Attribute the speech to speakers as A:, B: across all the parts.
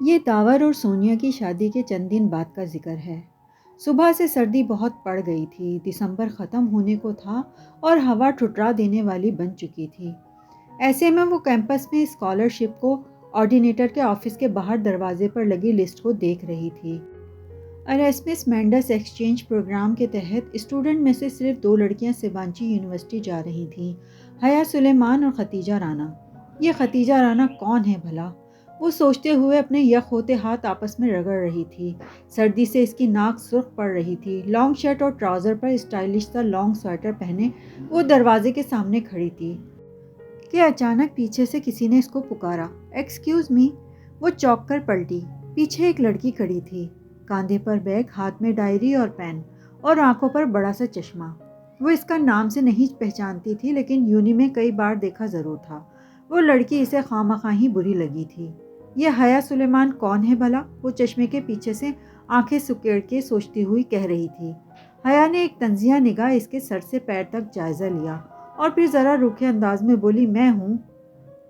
A: یہ داور اور سونیا کی شادی کے چند دن بعد کا ذکر ہے۔ صبح سے سردی بہت پڑ گئی تھی، دسمبر ختم ہونے کو تھا اور ہوا ٹھٹرا دینے والی بن چکی تھی۔ ایسے میں وہ کیمپس میں اسکالرشپ کو آرڈینیٹر کے آفس کے باہر دروازے پر لگی لسٹ کو دیکھ رہی تھی۔ اراسمس مینڈس ایکسچینج پروگرام کے تحت اسٹوڈنٹ میں سے صرف 2 لڑکیاں سیبانچی یونیورسٹی جا رہی تھیں، حیا سلیمان اور ختیجہ رانا۔ یہ ختیجہ رانا کون ہے بھلا؟ وہ سوچتے ہوئے اپنے یک ہوتے ہاتھ آپس میں رگڑ رہی تھی۔ سردی سے اس کی ناک سرخ پڑ رہی تھی۔ لانگ شرٹ اور ٹراؤزر پر اسٹائلش سا لانگ سویٹر پہنے وہ دروازے کے سامنے کھڑی تھی کہ اچانک پیچھے سے کسی نے اس کو پکارا، ایکسکیوز می۔ وہ چونک کر پلٹی۔ پیچھے ایک لڑکی کھڑی تھی، کاندھے پر بیگ، ہاتھ میں ڈائری اور پین، اور آنکھوں پر بڑا سا چشمہ۔ وہ اس کا نام سے نہیں پہچانتی تھی، لیکن یونی میں کئی بار دیکھا ضرور تھا۔ وہ لڑکی اسے خواہ ہی بری لگی تھی۔ یہ حیا سلیمان کون ہے بھلا؟ وہ چشمے کے پیچھے سے آنکھیں سکیڑ کے سوچتی ہوئی کہہ رہی تھی۔ حیا نے ایک طنزیہ نگاہ اس کے سر سے پیر تک جائزہ لیا اور پھر ذرا روکھے انداز میں بولی، میں ہوں۔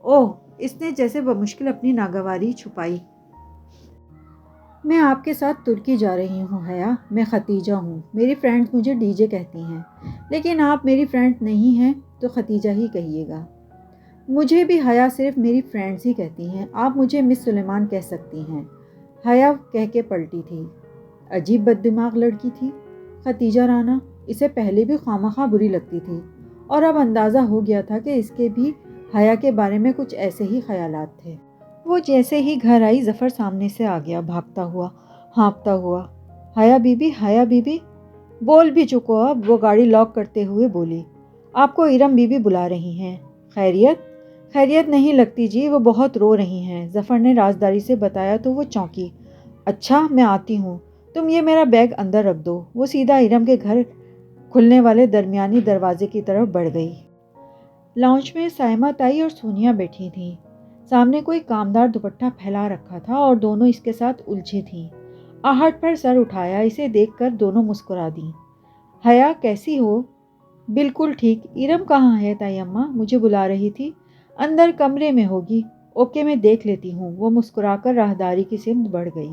A: اوہ! اس نے جیسے بمشکل اپنی ناگواری چھپائی۔ میں آپ کے ساتھ ترکی جا رہی ہوں حیا، میں ختیجہ ہوں۔ میری فرینڈز مجھے ڈی جے کہتی ہیں، لیکن آپ میری فرینڈ نہیں ہیں تو ختیجہ ہی کہیے گا۔ مجھے بھی حیا صرف میری فرینڈز ہی کہتی ہیں، آپ مجھے مس سلیمان کہہ سکتی ہیں، حیا کہہ کے پلٹی تھی۔ عجیب بد دماغ لڑکی تھی ختیجہ رانا، اسے پہلے بھی خواہ بری لگتی تھی، اور اب اندازہ ہو گیا تھا کہ اس کے بھی حیا کے بارے میں کچھ ایسے ہی خیالات تھے۔ وہ جیسے ہی گھر آئی ظفر سامنے سے آ گیا، بھاگتا ہوا، ہانپتا ہوا۔ حیا بی بی، بول بھی چکو اب، وہ گاڑی لاک کرتے ہوئے بولی۔ آپ کو ارم بی بی بلا رہی ہیں۔ خیریت؟ خیریت نہیں لگتی جی، وہ بہت رو رہی ہیں، ظفر نے رازداری سے بتایا تو وہ چونکی۔ اچھا، میں آتی ہوں، تم یہ میرا بیگ اندر رکھ دو۔ وہ سیدھا ارم کے گھر کھلنے والے درمیانی دروازے کی طرف بڑھ گئی۔ لاؤنج میں سائمہ تائی اور سونیا بیٹھی تھیں۔ سامنے کوئی کامدار دوپٹہ پھیلا رکھا تھا اور دونوں اس کے ساتھ الجھی تھیں۔ آہٹ پر سر اٹھایا، اسے دیکھ کر دونوں مسکرا دیں۔ حیا کیسی ہو؟ بالکل ٹھیک۔ ارم کہاں ہے تائی اماں؟ مجھے بلا رہی تھی۔ اندر کمرے میں ہوگی۔ اوکے، میں دیکھ لیتی ہوں۔ وہ مسکرا کر راہداری کی سمت بڑھ گئی۔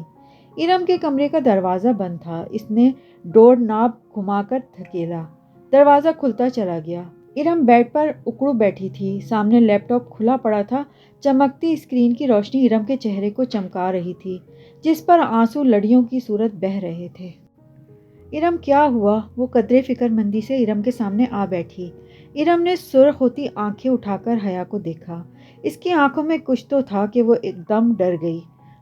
A: ارم کے کمرے کا دروازہ بند تھا۔ اس نے ڈور ناب گھما کر دھکیلا، دروازہ کھلتا چلا گیا۔ ارم بیڈ پر اکڑو بیٹھی تھی، سامنے لیپ ٹاپ کھلا پڑا تھا۔ چمکتی اسکرین کی روشنی ارم کے چہرے کو چمکا رہی تھی، جس پر آنسو لڑیوں کی صورت بہہ رہے تھے۔ ارم کیا ہوا؟ وہ قدرے فکر مندی سے ارم کے سامنے آ بیٹھی۔ ارم نے سرخ ہوتی آنکھیں اٹھا کر حیا کو دیکھا۔ اس کی آنکھوں میں کچھ تو تھا کہ وہ ایک دم ڈر گئی۔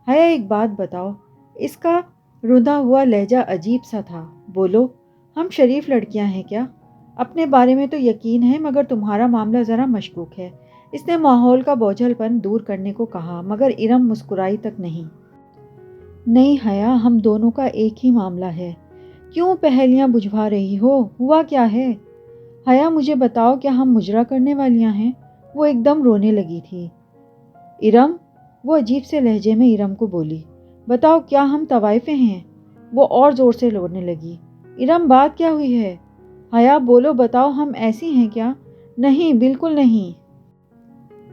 A: حیا ایک بات بتاؤ۔ اس کا روندا ہوا لہجہ عجیب سا تھا۔ بولو، ہم شریف لڑکیاں ہیں کیا؟ اپنے بارے میں تو یقین ہے، مگر تمہارا معاملہ ذرا مشکوک ہے۔ اس نے ماحول کا بوجھل پن دور کرنے کو کہا، مگر ارم مسکرائی تک نہیں۔ نہیں حیا، ہم دونوں کا ایک ہی معاملہ ہے۔ کیوں پہیلیاں بجھوا رہی ہو؟ ہوا کیا ہے؟ حیا مجھے بتاؤ، کیا ہم مجرا کرنے والیاں ہیں؟ وہ ایک دم رونے لگی تھی۔ ارم، وہ عجیب سے لہجے میں ارم کو بولی، بتاؤ کیا ہم طوائفیں ہیں؟ وہ اور زور سے رونے لگی۔ ارم بات کیا ہوئی ہے؟ حیا بولو، بتاؤ ہم ایسی ہیں کیا؟ نہیں، بالکل نہیں۔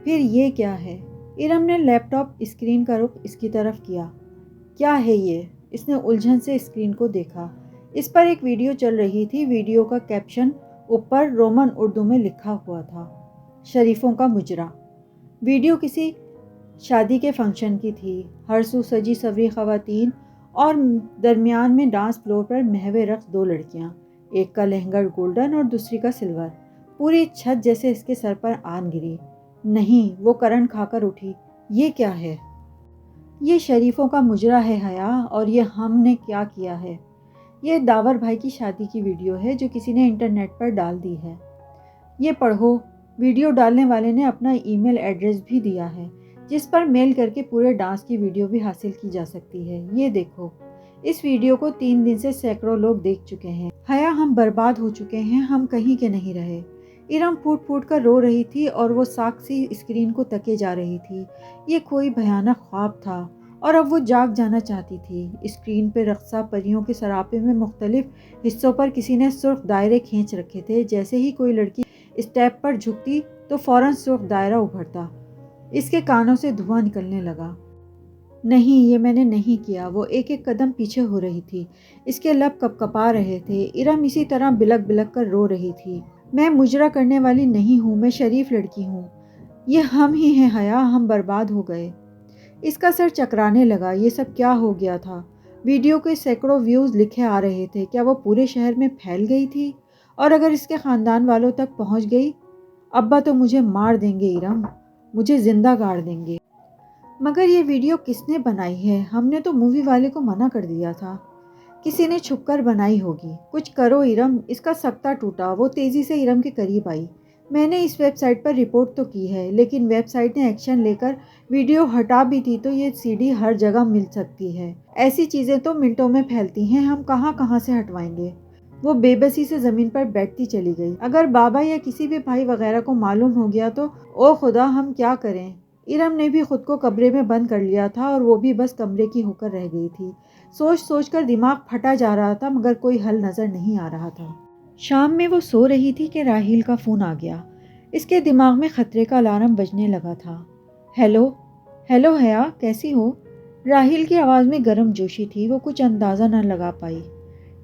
A: پھر یہ کیا ہے؟ ارم نے لیپ ٹاپ اسکرین کا رخ اس کی طرف کیا۔ کیا ہے یہ؟ اس نے الجھن سے اسکرین کو دیکھا۔ اس پر ایک ویڈیو چل رہی تھی۔ ویڈیو کا کیپشن اوپر رومن اردو میں لکھا ہوا تھا، شریفوں کا مجرا۔ ویڈیو کسی شادی کے فنکشن کی تھی۔ ہر سو سجی سوری خواتین اور درمیان میں ڈانس فلور پر محو رقص 2 لڑکیاں، ایک کا لہنگا گولڈن اور دوسری کا سلور۔ پوری چھت جیسے اس کے سر پر آن گری۔ نہیں، وہ کرنٹ کھا کر اٹھی۔ یہ کیا ہے؟ یہ شریفوں کا مجرا ہے حیا، اور یہ ہم نے کیا کیا ہے؟ یہ داور بھائی کی شادی کی ویڈیو ہے جو کسی نے انٹرنیٹ پر ڈال دی ہے۔ یہ پڑھو۔ ویڈیو ڈالنے والے نے اپنا ای میل ایڈریس بھی دیا ہے، جس پر میل کر کے پورے ڈانس کی ویڈیو بھی حاصل کی جا سکتی ہے۔ یہ دیکھو۔ اس ویڈیو کو 3 دن سے سینکڑوں لوگ دیکھ چکے ہیں۔ حیا، ہم برباد ہو چکے ہیں، ہم کہیں کے نہیں رہے۔ ارم پھوٹ پھوٹ کر رو رہی تھی اور وہ ساکسی اسکرین کو تکے جا رہی تھی۔ یہ کوئی بھیانک خواب تھا اور اب وہ جاگ جانا چاہتی تھی۔ اسکرین پہ رقصہ پریوں کے سراپے میں مختلف حصوں پر کسی نے سرخ دائرے کھینچ رکھے تھے۔ جیسے ہی کوئی لڑکی اسٹیپ پر جھکتی تو فوراً سرخ دائرہ ابھرتا۔ اس کے کانوں سے دھواں نکلنے لگا۔ نہیں، یہ میں نے نہیں کیا۔ وہ ایک ایک قدم پیچھے ہو رہی تھی، اس کے لب کپ کپا رہے تھے۔ ارم اسی طرح بلک بلک کر رو رہی تھی۔ میں مجرا کرنے والی نہیں ہوں، میں شریف لڑکی ہوں۔ یہ ہم ہی ہیں حیا، ہم برباد ہو گئے۔ اس کا سر چکرانے لگا۔ یہ سب کیا ہو گیا تھا؟ ویڈیو کے سینکڑوں ویوز لکھے آ رہے تھے۔ کیا وہ پورے شہر میں پھیل گئی تھی؟ اور اگر اس کے خاندان والوں تک پہنچ گئی؟ ابا تو مجھے مار دیں گے ارم، مجھے زندہ گاڑ دیں گے۔ مگر یہ ویڈیو کس نے بنائی ہے؟ ہم نے تو مووی والے کو منع کر دیا تھا۔ کسی نے چھپ کر بنائی ہوگی۔ کچھ کرو ارم۔ اس کا سکتہ ٹوٹا۔ وہ تیزی سے ارم کے قریب آئی۔ میں نے اس ویب سائٹ پر رپورٹ تو کی ہے، لیکن ویب سائٹ نے ایکشن لے کر ویڈیو ہٹا بھی دی تو یہ سی ڈی ہر جگہ مل سکتی ہے۔ ایسی چیزیں تو منٹوں میں پھیلتی ہیں، ہم کہاں کہاں سے ہٹوائیں گے؟ وہ بے بسی سے زمین پر بیٹھتی چلی گئی۔ اگر بابا یا کسی بھی بھائی وغیرہ کو معلوم ہو گیا تو او خدا، ہم کیا کریں؟ ارم نے بھی خود کو کمرے میں بند کر لیا تھا اور وہ بھی بس کمرے کی ہو کر رہ گئی تھی۔ سوچ سوچ کر دماغ پھٹا جا رہا تھا، مگر کوئی حل نظر نہیں آ رہا تھا۔ شام میں وہ سو رہی تھی کہ راحیل کا فون آ گیا۔ اس کے دماغ میں خطرے کا الارم بجنے لگا تھا۔ ہیلو، ہیلو حیا، کیسی ہو؟ راحیل کی آواز میں گرم جوشی تھی۔ وہ کچھ اندازہ نہ لگا پائی۔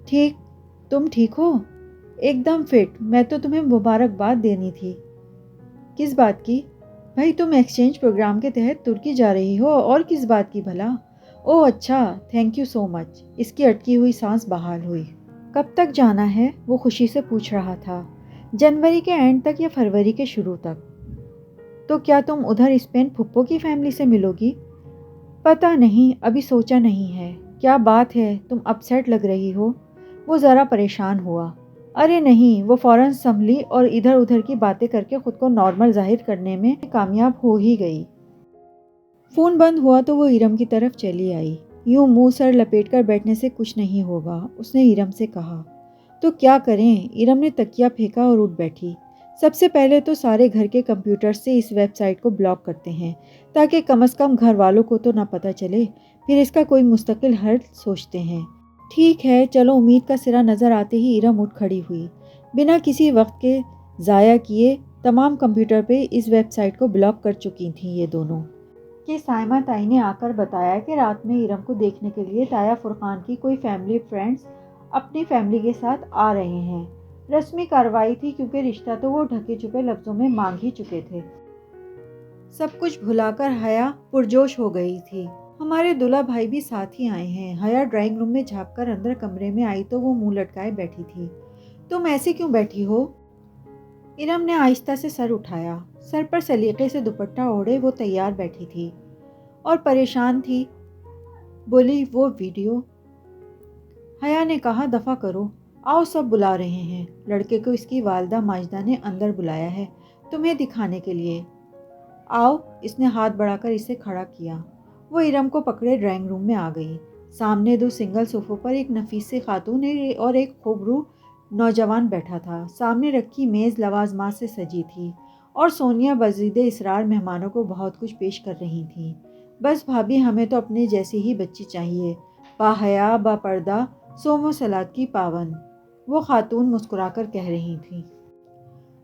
A: ٹھیک، تم ٹھیک ہو؟ ایک دم فٹ۔ میں تو تمہیں مبارکباد دینی تھی۔ کس بات کی؟ بھائی تم ایکسچینج پروگرام کے تحت ترکی جا رہی ہو، اور کس بات کی بھلا؟ او اچھا، تھینک یو سو مچ۔ اس کی اٹکی ہوئی سانس بحال ہوئی۔ کب تک جانا ہے؟ وہ خوشی سے پوچھ رہا تھا۔ جنوری کے اینڈ تک یا فروری کے شروع تک؟ تو کیا تم ادھر اسپین پھپھو کی فیملی سے ملو گی؟ پتہ نہیں، ابھی سوچا نہیں ہے۔ کیا بات ہے، تم اپسیٹ لگ رہی ہو؟ وہ ذرا پریشان ہوا۔ ارے نہیں، وہ فوراً سنبھلی اور ادھر ادھر کی باتیں کر کے خود کو نارمل ظاہر کرنے میں کامیاب ہو ہی گئی۔ فون بند ہوا تو وہ ارم کی طرف چلی آئی۔ یوں منہ سر لپیٹ کر بیٹھنے سے کچھ نہیں ہوگا، اس نے ارم سے کہا۔ تو کیا کریں؟ ارم نے تکیہ پھینکا اور اٹھ بیٹھی۔ سب سے پہلے تو سارے گھر کے کمپیوٹر سے اس ویب سائٹ کو بلاک کرتے ہیں، تاکہ کم از کم گھر والوں کو تو نہ پتہ چلے، پھر اس کا کوئی مستقل حل سوچتے ہیں۔ ٹھیک ہے چلو۔ امید کا سرا نظر آتے ہی ارم اٹھ کھڑی ہوئی۔ بنا کسی وقت کے ضائع کیے تمام کمپیوٹر پہ اس ویب سائٹ کو بلاک کر چکی تھیں یہ دونوں۔ کہ سائمہ تائی نے آ کر بتایا کہ رات میں ارم کو دیکھنے کے لیے تایا فرقان کی کوئی فیملی فرینڈز اپنی فیملی کے ساتھ آ رہے ہیں۔ رسمی کارروائی تھی، کیونکہ رشتہ تو وہ ڈھکے چھپے لفظوں میں مانگ ہی چکے تھے۔ سب کچھ بھلا کر حیا پرجوش ہو گئی تھی۔ ہمارے دلہا بھائی بھی ساتھ ہی آئے ہیں۔ حیا ڈرائنگ روم میں جھانک کر اندر کمرے میں آئی تو وہ منہ لٹکائے بیٹھی تھی۔ تم ایسے کیوں بیٹھی ہو؟ ارم نے آہستہ سے سر اٹھایا۔ سر پر سلیقے سے دوپٹہ اوڑھے وہ تیار بیٹھی تھی اور پریشان تھی۔ بولی، وہ ویڈیو؟ حیا نے کہا، دفع کرو، آؤ سب بلا رہے ہیں۔ لڑکے کو اس کی والدہ ماجدہ نے اندر بلایا ہے تمہیں دکھانے کے لیے۔ آؤ۔ اس نے ہاتھ بڑھا کر اسے کھڑا کیا۔ وہ ارم کو پکڑے ڈرائنگ روم میں آ گئی۔ سامنے دو سنگل صوفوں پر ایک نفیس سی خاتون اور ایک خوبرو نوجوان بیٹھا تھا۔ سامنے رکھی میز لوازمات سے سجی تھی اور سونیا بزید اصرار مہمانوں کو بہت کچھ پیش کر رہی تھیں۔ بس بھابھی، ہمیں تو اپنے جیسی ہی بچی چاہیے، با حیا، با پردہ، صوم و صلات کی پابند، وہ خاتون مسکرا کر کہہ رہی تھیں۔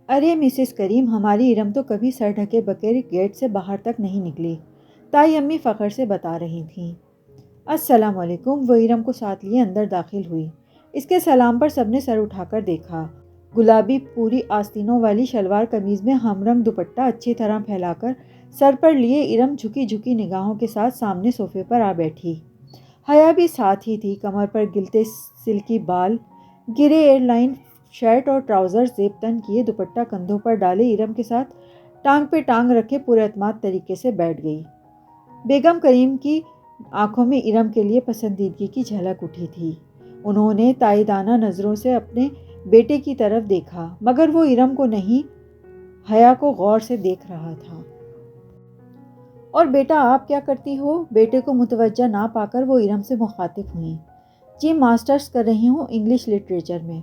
A: ارے مسز کریم، ہماری ارم تو کبھی سر ڈھکے بغیر گیٹ سے باہر تک نہیں نکلی، تائی امی فخر سے بتا رہی تھیں۔ السلام علیکم۔ وہ ارم کو ساتھ لیے اندر داخل ہوئی۔ اس کے سلام پر سب نے سر اٹھا کر دیکھا۔ گلابی پوری آستینوں والی شلوار قمیض میں ہم رنگ دوپٹہ اچھی طرح پھیلا کر سر پر لیے ارم جھکی جھکی نگاہوں کے ساتھ سامنے صوفے پر آ بیٹھی۔ حیا بھی ساتھ ہی تھی۔ کمر پر گلتے سلکی بال، گرے ایئر لائن شرٹ اور ٹراؤزر زیب تن کیے، دوپٹہ کندھوں پر ڈالے ارم کے ساتھ ٹانگ پہ ٹانگ رکھے پر اعتماد طریقے سے بیٹھ گئی۔ بیگم کریم کی آنکھوں میں ارم کے لیے پسندیدگی کی جھلک اٹھی تھی۔ انہوں نے تائیدانہ نظروں سے اپنے بیٹے کی طرف دیکھا، مگر وہ ارم کو نہیں، حیا کو غور سے دیکھ رہا تھا۔ اور بیٹا، آپ کیا کرتی ہو؟ بیٹے کو متوجہ نہ پا کر وہ ارم سے مخاطب ہوئیں۔ جی، ماسٹرز کر رہی ہوں انگلش لٹریچر میں،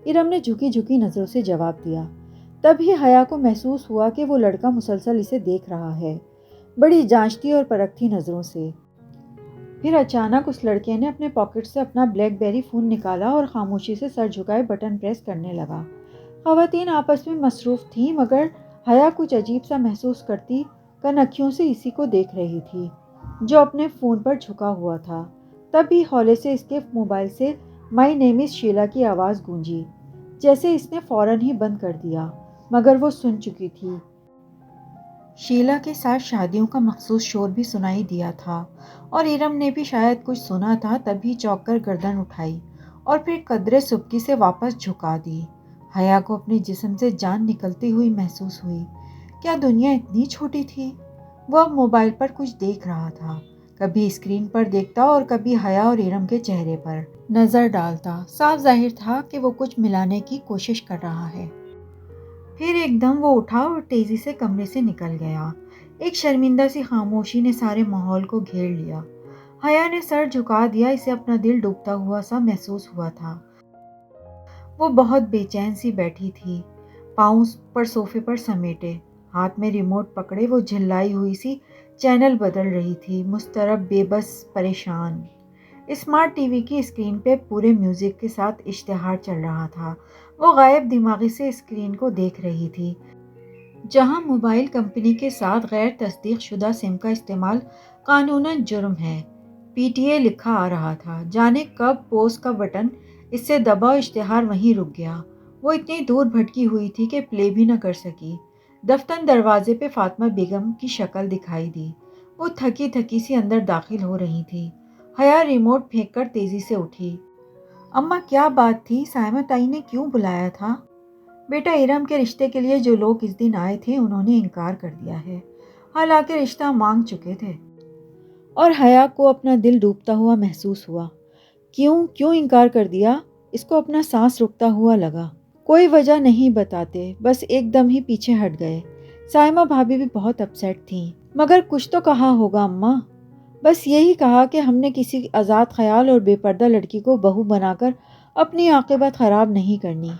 A: ارم نے جھکی جھکی نظروں سے جواب دیا۔ تب ہی حیا کو محسوس ہوا کہ وہ لڑکا مسلسل اسے دیکھ رہا ہے، بڑی جانچتی اور پرکھتی نظروں سے۔ پھر اچانک اس لڑکے نے اپنے پاکٹ سے اپنا بلیک بیری فون نکالا اور خاموشی سے سر جھکائے بٹن پریس کرنے لگا۔ خواتین آپس میں مصروف تھیں، مگر حیا کچھ عجیب سا محسوس کرتی کنکھیوں سے اسی کو دیکھ رہی تھی۔ جو اپنے فون پر جھکا ہوا تھا۔ تبھی ہولے سے اس کے موبائل سے مائی نیم از شیلا کی آواز گونجی، جیسے اس نے فوراً ہی بند کر دیا، مگر وہ سن چکی تھی۔ شیلا کے ساتھ شادیوں کا مخصوص شور بھی سنائی دیا تھا، اور ارم نے بھی شاید کچھ سنا تھا، تبھی چونک کر گردن اٹھائی اور پھر قدرے سبکی سے واپس جھکا دی۔ حیا کو اپنے جسم سے جان نکلتی ہوئی محسوس ہوئی۔ کیا دنیا اتنی چھوٹی تھی؟ وہ اب موبائل پر کچھ دیکھ رہا تھا، کبھی اسکرین پر دیکھتا اور کبھی حیا اور ارم کے چہرے پر نظر ڈالتا۔ صاف ظاہر تھا کہ وہ کچھ ملانے کی کوشش کر رہا ہے۔ پھر ایک دم وہ اٹھا اور تیزی سے کمرے سے نکل گیا۔ ایک شرمندہ سی خاموشی نے سارے ماحول کو گھیر لیا۔ حیا نے سر جھکا دیا، اسے اپنا دل ڈوبتا ہوا سا محسوس ہوا تھا۔ وہ بہت بے چین سی بیٹھی تھی، پاؤں پر صوفے پر سمیٹے، ہاتھ میں ریموٹ پکڑے وہ جھلائی ہوئی سی چینل بدل رہی تھی، مضطرب، بے بس، پریشان۔ اسمارٹ ٹی وی کی اسکرین پہ پورے میوزک کے ساتھ اشتہار چل رہا تھا۔ وہ غائب دماغی سے اسکرین کو دیکھ رہی تھی، جہاں موبائل کمپنی کے ساتھ غیر تصدیق شدہ سم کا استعمال قانوناً جرم ہے، PTA لکھا آ رہا تھا۔ جانے کب پوز کا بٹن اس سے دبا، اشتہار وہیں رک گیا۔ وہ اتنی دور بھٹکی ہوئی تھی کہ پلے بھی نہ کر سکی۔ دفتر دروازے پہ فاطمہ بیگم کی شکل دکھائی دی۔ وہ تھکی تھکی سی اندر داخل ہو رہی تھی۔ حیا ریموٹ پھینک کر تیزی سے اٹھی۔ اماں کیا بات تھی؟ سائمہ تائی نے کیوں بلایا تھا؟ بیٹا، ارم کے رشتے کے لیے جو لوگ اس دن آئے تھے انہوں نے انکار کر دیا ہے، حالانکہ رشتہ مانگ چکے تھے۔ اور حیا کو اپنا دل ڈوبتا ہوا محسوس ہوا۔ کیوں انکار کر دیا؟ اس کو اپنا سانس رکتا ہوا لگا۔ کوئی وجہ نہیں بتاتے، بس ایک دم ہی پیچھے ہٹ گئے۔ سائمہ بھابھی بھی بہت اپسیٹ تھیں۔ مگر کچھ تو کہا ہوگا اماں؟ بس یہی کہا کہ ہم نے کسی آزاد خیال اور بے پردہ لڑکی کو بہو بنا کر اپنی عاقبت خراب نہیں کرنی۔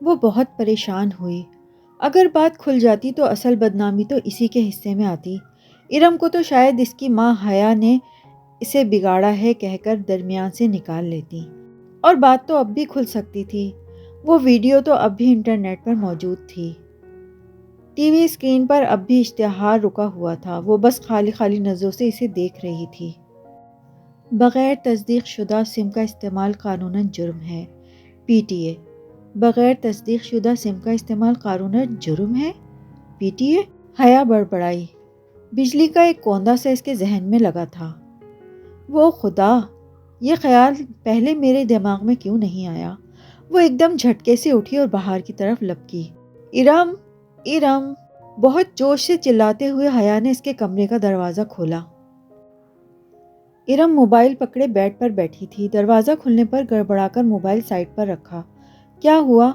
A: وہ بہت پریشان ہوئی۔ اگر بات کھل جاتی تو اصل بدنامی تو اسی کے حصے میں آتی۔ ارم کو تو شاید اس کی ماں حیا نے اسے بگاڑا ہے کہہ کر درمیان سے نکال لیتی، اور بات تو اب بھی کھل سکتی تھی۔ وہ ویڈیو تو اب بھی انٹرنیٹ پر موجود تھی۔ ٹی وی اسکرین پر اب بھی اشتہار رکا ہوا تھا۔ وہ بس خالی نظروں سے اسے دیکھ رہی تھی۔ بغیر تصدیق شدہ سم کا استعمال قانوناً جرم ہے، PTA۔ بغیر تصدیق شدہ سم کا استعمال قانوناً جرم ہے، PTA؟ حیا بڑبڑائی۔ بجلی کا ایک کوندا سا اس کے ذہن میں لگا تھا۔ وہ خدا، یہ خیال پہلے میرے دماغ میں کیوں نہیں آیا؟ وہ ایک دم جھٹکے سے اٹھی اور باہر کی طرف لپکی۔ ارم! ارم! بہت جوش سے چلاتے ہوئے حیا نے اس کے کمرے کا دروازہ کھولا۔ ارم موبائل پکڑے بیڈ پر بیٹھی تھی۔ دروازہ کھلنے پر گڑبڑا کر موبائل سائڈ پر رکھا۔ کیا ہوا؟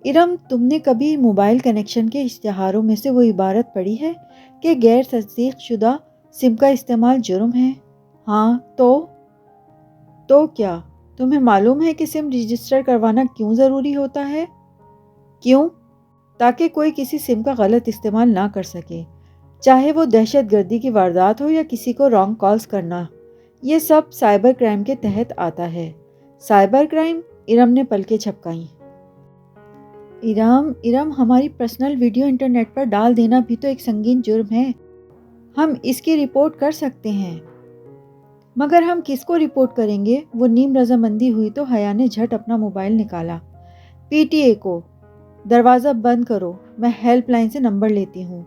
A: ارم، تم نے کبھی موبائل کنیکشن کے اشتہاروں میں سے وہ عبارت پڑھی ہے کہ غیر تصدیق شدہ سم کا استعمال جرم ہے؟ ہاں تو کیا تمہیں معلوم ہے کہ سم رجسٹر کروانا کیوں ضروری ہوتا ہے؟ کیوں؟ تاکہ کوئی کسی سم کا غلط استعمال نہ کر سکے، چاہے وہ دہشت گردی کی واردات ہو یا کسی کو رانگ کالز کرنا۔ یہ سب سائبر کرائم کے تحت آتا ہے۔ Cyber crime? ارم نے پلکیں جھپکائیں۔ ارم، ہماری پرسنل ویڈیو انٹرنیٹ پر ڈال دینا بھی تو ایک سنگین جرم ہے۔ ہم اس کی رپورٹ کر سکتے ہیں، مگر ہم کس کو رپورٹ کریں گے؟ وہ نیم رضامندی ہوئی تو حیا نے جھٹ اپنا موبائل نکالا۔ PTA کو دروازہ بند کرو، میں ہیلپ لائن سے نمبر لیتی ہوں۔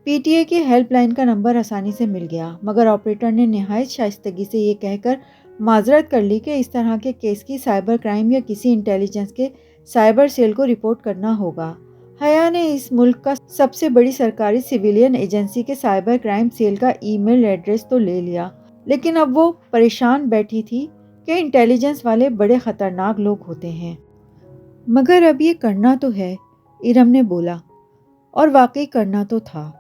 A: PTA کی ہیلپ لائن کا نمبر آسانی سے مل گیا، مگر آپریٹر نے نہایت شائستگی سے یہ کہہ کر معذرت کر لی کہ اس طرح کے کیس کی سائبر کرائم یا کسی انٹیلیجنس کے سائبر سیل کو رپورٹ کرنا ہوگا۔ حیا نے اس ملک کا سب سے بڑی سرکاری سویلین ایجنسی کے سائبر کرائم سیل کا ای میل ایڈریس تو لے لیا، لیکن اب وہ پریشان بیٹھی تھی کہ انٹیلیجنس والے بڑے خطرناک لوگ ہوتے ہیں۔ مگر اب یہ کرنا تو ہے، ارم نے بولا، اور واقعی کرنا تو تھا۔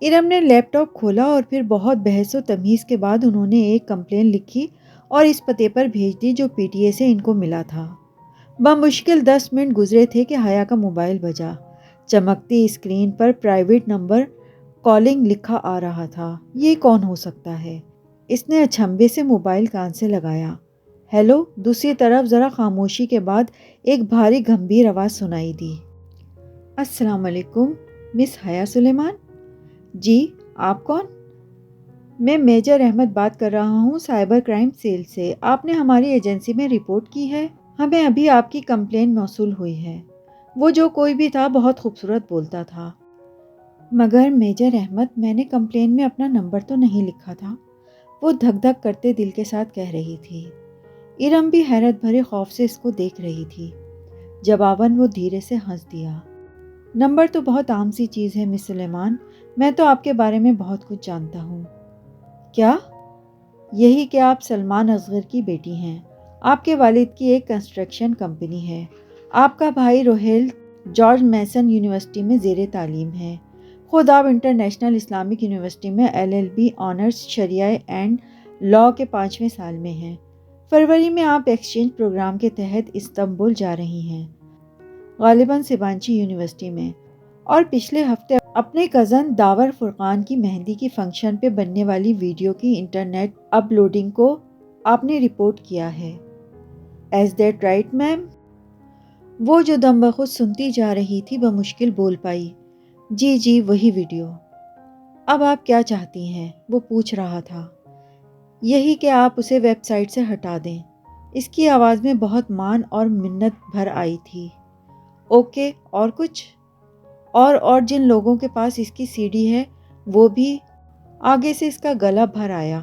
A: ارم نے لیپ ٹاپ کھولا اور پھر بہت بحث و تمیز کے بعد انہوں نے ایک کمپلین لکھی اور اس پتے پر بھیج دی جو PTA سے ان کو ملا تھا۔ بمشکل 10 منٹ گزرے تھے کہ حیا کا موبائل بجا۔ چمکتی اسکرین پر پرائیویٹ نمبر کالنگ لکھا آ رہا تھا۔ یہ کون ہو سکتا ہے؟ اس نے اچھمبے سے موبائل کان سے لگایا۔ ہیلو؟ دوسری طرف ذرا خاموشی کے بعد ایک بھاری گمبھیر آواز سنائی دی۔ السلام علیکم، مس حیا سلیمان؟ جی، آپ کون؟ میں میجر احمد بات کر رہا ہوں سائبر کرائم سیل سے۔ آپ نے ہماری ایجنسی میں رپورٹ کی ہے؟ ہمیں ابھی آپ کی کمپلین موصول ہوئی ہے۔ وہ جو کوئی بھی تھا بہت خوبصورت بولتا تھا۔ مگر میجر احمد، میں نے کمپلین میں اپنا نمبر تو نہیں لکھا تھا، وہ دھک دھک کرتے دل کے ساتھ کہہ رہی تھی۔ ارم بھی حیرت بھرے خوف سے اس کو دیکھ رہی تھی۔ جواباً وہ دھیرے سے ہنس دیا۔ نمبر تو بہت عام سی چیز ہے مس سلیمان، میں تو آپ کے بارے میں بہت کچھ جانتا ہوں۔ کیا؟ یہی کہ آپ سلمان اصغر کی بیٹی ہیں۔ آپ کے والد کی ایک کنسٹرکشن کمپنی ہے۔ آپ کا بھائی روہیل جارج میسن یونیورسٹی میں زیر تعلیم ہے۔ خود آپ انٹرنیشنل اسلامک یونیورسٹی میں LLB honours Shariah and law کے 5ویں سال میں ہیں۔ فروری میں آپ ایکسچینج پروگرام کے تحت استنبول جا رہی ہیں، غالباً سبانچی یونیورسٹی میں، اور پچھلے ہفتے اپنے کزن داور فرقان کی مہندی کی فنکشن پہ بننے والی ویڈیو کی انٹرنیٹ اپلوڈنگ کو آپ نے رپورٹ کیا ہے۔ As that right ma'am? وہ جو دم بخود سنتی جا رہی تھی بمشکل بول پائی۔ جی وہی ویڈیو۔ اب آپ کیا چاہتی ہیں؟ وہ پوچھ رہا تھا۔ یہی کہ آپ اسے ویب سائٹ سے ہٹا دیں۔ اس کی آواز میں بہت مان اور منت بھر آئی تھی۔ اوکے، اور کچھ؟ اور جن لوگوں کے پاس اس کی CD ہے وہ بھی؟ آگے سے اس کا گلا بھر آیا۔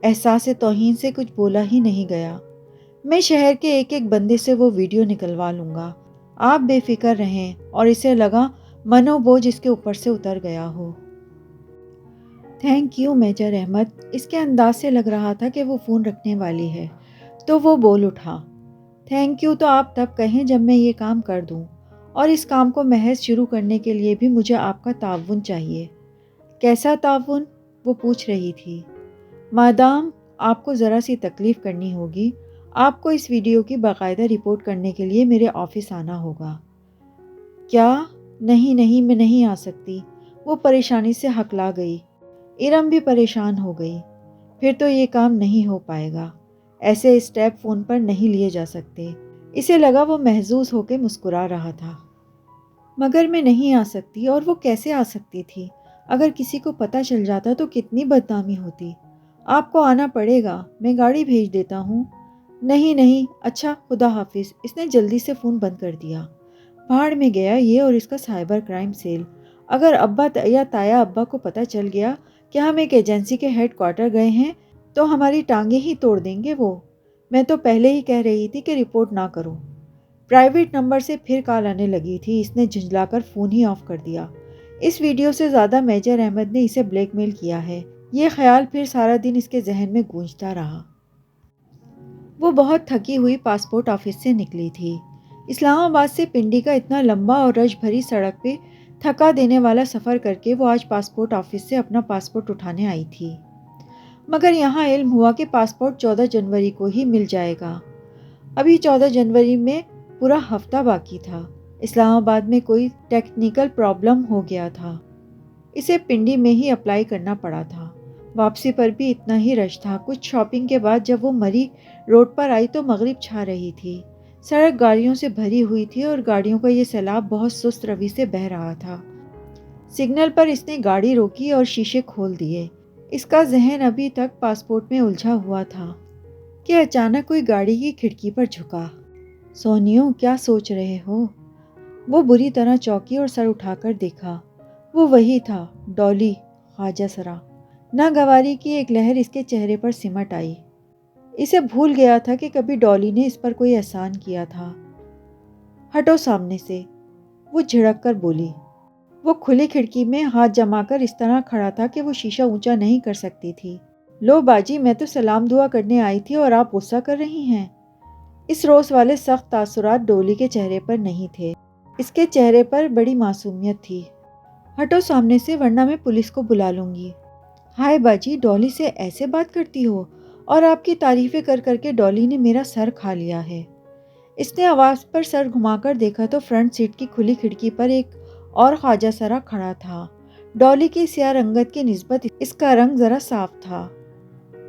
A: احساس توہین سے کچھ بولا ہی نہیں گیا۔ میں شہر کے ایک ایک بندے سے وہ ویڈیو نکلوا لوں گا، آپ بے فکر رہیں۔ اور اسے لگا منو بوجھ اس کے اوپر سے اتر گیا ہو۔ Thank you major Ahmed. اس کے انداز سے لگ رہا تھا کہ وہ فون رکھنے والی ہے، تو وہ بول اٹھا۔ تھینک یو تو آپ تب کہیں جب میں یہ کام کر دوں، اور اس کام کو محض شروع کرنے کے لیے بھی مجھے آپ کا تعاون چاہیے۔ کیسا تعاون؟ وہ پوچھ رہی تھی۔ مادام آپ کو ذرا سی تکلیف کرنی ہوگی، آپ کو اس ویڈیو کی باقاعدہ رپورٹ کرنے کے لیے میرے آفس آنا ہوگا۔ کیا؟ نہیں میں نہیں آ سکتی، وہ پریشانی سے ہکلا گئی۔ ارم بھی پریشان ہو گئی۔ پھر تو یہ کام نہیں ہو پائے گا، ایسے اسٹیپ فون پر نہیں لیے جا سکتے۔ اسے لگا وہ محظوظ ہو کے مسکرا رہا تھا۔ مگر میں نہیں آ سکتی، اور وہ کیسے آ سکتی تھی؟ اگر کسی کو پتہ چل جاتا تو کتنی بدنامی ہوتی۔ آپ کو آنا پڑے گا، میں گاڑی بھیج دیتا ہوں۔ نہیں، اچھا خدا حافظ۔ اس نے جلدی سے فون بند کر دیا۔ بھاڑ میں گیا یہ اور اس کا سائبر کرائم سیل۔ اگر ابا یا تایا ابا کو پتہ چل گیا کہ ہم ایک ایجنسی کے ہیڈ کوارٹر گئے ہیں تو ہماری ٹانگیں ہی توڑ دیں گے وہ۔ میں تو پہلے ہی کہہ رہی تھی کہ رپورٹ نہ کرو۔ پرائیویٹ نمبر سے پھر کال آنے لگی تھی۔ اس نے جھنجلا کر فون ہی آف کر دیا۔ اس ویڈیو سے زیادہ میجر احمد نے اسے بلیک میل کیا ہے، یہ خیال پھر سارا دن اس کے ذہن میں گونجتا رہا۔ وہ بہت تھکی ہوئی پاسپورٹ آفس سے نکلی تھی۔ اسلام آباد سے پنڈی کا اتنا لمبا اور رش بھری سڑک پہ تھکا دینے والا سفر کر کے وہ آج پاسپورٹ آفس سے اپنا پاسپورٹ اٹھانے آئی تھی۔ مگر یہاں علم ہوا کہ پاسپورٹ 14 جنوری کو ہی مل جائے گا۔ ابھی 14 جنوری میں پورا ہفتہ باقی تھا۔ اسلام آباد میں کوئی ٹیکنیکل پرابلم ہو گیا تھا، اسے پنڈی میں ہی اپلائی کرنا پڑا تھا۔ واپسی پر بھی اتنا ہی رش تھا۔ کچھ شاپنگ کے بعد جب وہ مری روڈ پر آئی تو مغرب چھا رہی تھی۔ سڑک گاڑیوں سے بھری ہوئی تھی اور گاڑیوں کا یہ سیلاب بہت سست روی سے بہہ رہا تھا۔ سگنل پر اس نے گاڑی روکی اور شیشے کھول دیے۔ اس کا ذہن ابھی تک پاسپورٹ میں الجھا ہوا تھا کہ اچانک کوئی گاڑی کی کھڑکی پر جھکا۔ سونیو، کیا سوچ رہے ہو؟ وہ بری طرح چونکی اور سر اٹھا کر دیکھا۔ وہ وہی تھا، ڈولی، خواجہ سرا۔ ناگواری کی ایک لہر اس کے چہرے پر سمٹ آئی۔ اسے بھول گیا تھا کہ کبھی ڈولی نے اس پر کوئی احسان کیا تھا۔ ہٹو سامنے سے، وہ جھڑک کر بولی۔ وہ کھلی کھڑکی میں ہاتھ جما کر اس طرح کھڑا تھا کہ وہ شیشہ اونچا نہیں کر سکتی تھی۔ لو باجی، میں تو سلام دعا کرنے آئی تھی اور آپ غصہ کر رہی ہیں۔ اس روس والے سخت تاثرات ڈولی کے چہرے پر نہیں تھے۔ اس کے چہرے پر بڑی معصومیت تھی۔ ہٹو سامنے سے ورنہ میں پولیس کو بلا لوں گی۔ ہائے باجی، ڈولی سے ایسے بات کرتی ہو؟ اور آپ کی تعریفیں کر کر کے ڈولی نے میرا سر کھا لیا ہے۔ اس نے آواز پر سر گھما کر دیکھا تو فرنٹ سیٹ کی کھلی کھڑکی پر ایک اور خواجہ سرا کھڑا تھا۔ ڈولی کی سیاہ رنگت کی نسبت اس کا رنگ ذرا صاف تھا۔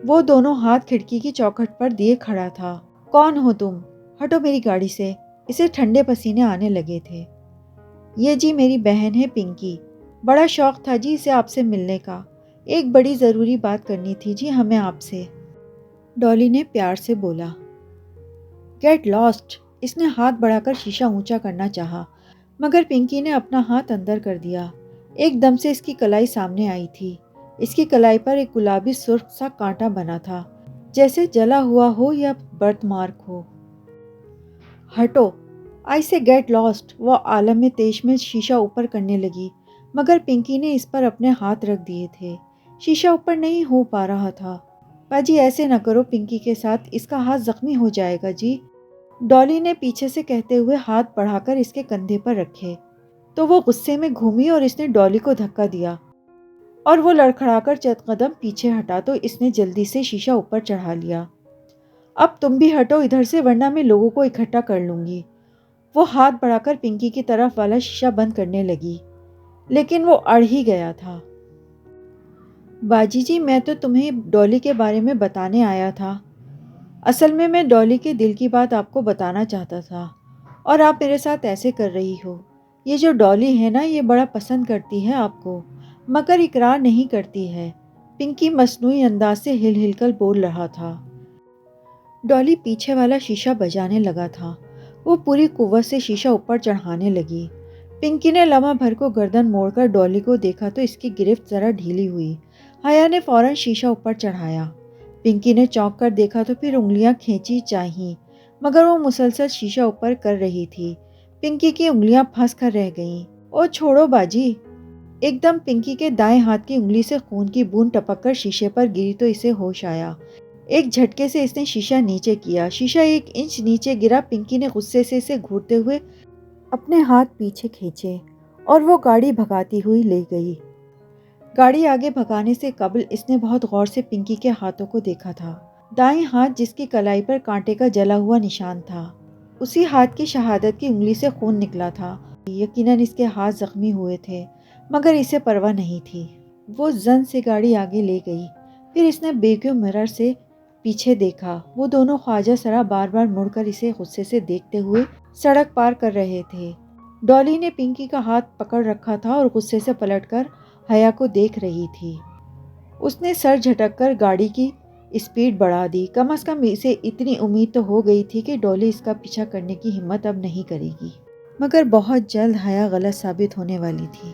A: وہ دونوں ہاتھ کھڑکی کی چوکھٹ پر دیے کھڑا تھا۔ کون ہو تم؟ ہٹو میری گاڑی سے۔ اسے ٹھنڈے پسینے آنے لگے تھے۔ یہ جی میری بہن ہے پنکی، بڑا شوق تھا جی اسے آپ سے ملنے کا۔ ایک بڑی ضروری بات کرنی تھی جی ہمیں آپ سے، ڈالی نے پیار سے بولا۔ Get last! اس نے ہاتھ بڑھا کر شیشہ اونچا کرنا چاہا، مگر پنکی نے اپنا ہاتھ اندر کر دیا۔ ایک دم سے اس کی کلائی سامنے آئی تھی۔ اس کی کلائی پر ایک گلابی سرخ سا کانٹا بنا تھا، جیسے جلا ہوا ہو یا برتھ مارک ہو۔ ہٹو! آئی سے گیٹ لاسٹ! وہ عالم تیش میں شیشہ اوپر کرنے لگی، مگر پنکی نے اس پر اپنے ہاتھ رکھ دیے تھے۔ شیشہ اوپر نہیں ہو پا رہا تھا۔ باجی ایسے نہ کرو پنکی کے ساتھ، اس کا ہاتھ زخمی ہو جائے گا جی، ڈالی نے پیچھے سے کہتے ہوئے ہاتھ بڑھا کر اس کے کندھے پر رکھے۔ تو وہ غصے میں گھومی اور اس نے ڈالی کو دھکا دیا اور وہ لڑکھڑا کر چند قدم پیچھے ہٹا تو اس نے جلدی سے شیشہ اوپر چڑھا لیا۔ اب تم بھی ہٹو ادھر سے ورنہ میں لوگوں کو اکٹھا کر لوں گی۔ وہ ہاتھ بڑھا کر پنکی کی طرف والا شیشہ بند کرنے لگی، لیکن وہ اڑ ہی گیا تھا۔ باجی جی میں تو تمہیں ڈالی کے بارے میں بتانے آیا تھا۔ اصل میں ڈالی کے دل کی بات آپ کو بتانا چاہتا تھا، اور آپ میرے ساتھ ایسے کر رہی ہو۔ یہ جو ڈالی ہے نا یہ بڑا پسند کرتی ہے آپ کو، مگر اقرار نہیں کرتی ہے، پنکی مصنوعی انداز سے ہل ہل کر بول رہا تھا۔ ڈالی پیچھے والا شیشہ بجانے لگا تھا۔ وہ پوری قوت سے شیشہ اوپر چڑھانے لگی۔ پنکی نے لمحہ بھر کو گردن موڑ کر ڈالی کو دیکھا تو اس کی گرفت ذرا ڈھیلی ہوئی۔ حیا نے فوراً شیشہ اوپر چڑھایا۔ پنکی نے چونک کر دیکھا تو پھر انگلیاں کھینچی چاہیں، مگر وہ مسلسل شیشہ اوپر کر رہی تھی۔ پنکی کی انگلیاں پھنس کر رہ گئیں۔ او چھوڑو باجی! ایک دم پنکی کے دائیں ہاتھ کی انگلی سے خون کی بوند ٹپک کر شیشے پر گری تو اسے ہوش آیا۔ ایک جھٹکے سے اس نے شیشہ نیچے کیا، شیشہ 1 انچ نیچے گرا۔ پنکی نے غصے سے اسے گھورتے ہوئے اپنے ہاتھ پیچھے کھینچے اور وہ گاڑی بھگاتی ہوئی لے گئی۔ گاڑی آگے بھگانے سے قبل اس نے بہت غور سے پنکی کے ہاتھوں کو دیکھا تھا۔ دائیں ہاتھ جس کی کلائی پر کانٹے کا جلا ہوا نشان تھا، اسی ہاتھ کی شہادت کی انگلی سے خون نکلا تھا۔ یقیناً اس کے ہاتھ زخمی ہوئے تھے، مگر اسے پرواہ نہیں تھی۔ وہ زن سے گاڑی آگے لے گئی۔ پھر اس نے بیکیو مرر سے پیچھے دیکھا۔ وہ دونوں خواجہ سرا بار بار مڑ کر اسے غصے سے دیکھتے ہوئے سڑک پار کر رہے تھے۔ ڈالی نے پنکی کا ہاتھ پکڑ رکھا تھا اور غصے سے پلٹ کر حیا کو دیکھ رہی تھی۔ اس نے سر جھٹک کر گاڑی کی اسپیڈ بڑھا دی۔ کم از کم اسے اتنی امید تو ہو گئی تھی کہ ڈالی اس کا پیچھا کرنے کی ہمت اب نہیں کرے گی، مگر بہت جلد حیا غلط ثابت ہونے والی تھی۔